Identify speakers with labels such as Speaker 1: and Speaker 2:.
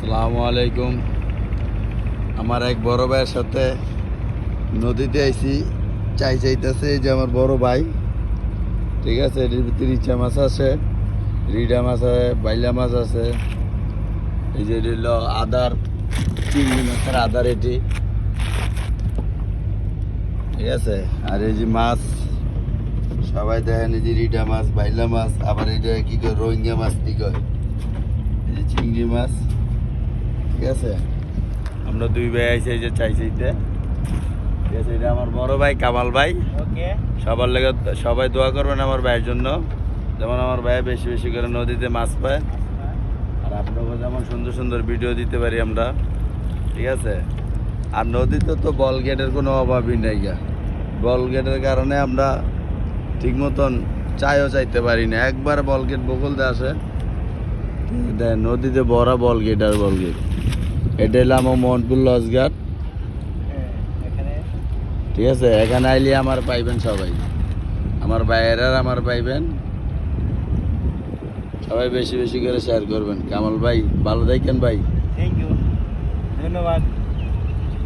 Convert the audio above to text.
Speaker 1: আসসালামু আলাইকুম। আমার এক বড় ভাইয়ের সাথে নদীতে আইছি। চাইতেছে যে আমার বড় ভাই, ঠিক আছে। এটির ভিতরে ইচা মাছ আছে, রিডা মাছ আছে, বাইলা মাছ আছে। এই যে হইল আদার, চিংড়ি মাছের আদার এটি, ঠিক আছে। আর এই যে মাছ সবাই দেখেন, এই যে রিডা মাছ, বাইলা মাছ, আবার এটা কি কয় রোহিঙ্গা মাছ, কি কয় এই যে চিংড়ি মাছ, ঠিক আছে। আমরা দুই ভাই আইছি এই যে চাইতে, ঠিক আছে। এটা আমার বড় ভাই কামাল ভাই।
Speaker 2: ওকে,
Speaker 1: সবার লেগে সবাই দোয়া করবেন আমার ভাইয়ের জন্য, যেমন আমার ভাই বেশি বেশি করে নদীতে মাছ পায়, আর আপনাকে যেমন সুন্দর সুন্দর ভিডিও দিতে পারি আমরা, ঠিক আছে। আর নদীতে তো বল গেটের কোনো অভাবই নেই গা। বল গেটের কারণে আমরা ঠিক মতন চাইও চাইতে পারি না। একবার বল গেট বকুল দিয়ে আসে, দেখ নদীতে বড় বল গেট আর বল গেট। এটা হলো আমার মোহনপুর লঞ্চঘাট,
Speaker 2: এখানে
Speaker 1: ঠিক আছে। এখানে আইলে আমার পাইবেন সবাই, আমার ভাইয়েরা আমার পাইবেন। সবাই বেশি বেশি করে শেয়ার করবেন। কামাল ভাই ভালো থাকেন ভাই।
Speaker 2: থ্যাংক ইউ, ধন্যবাদ।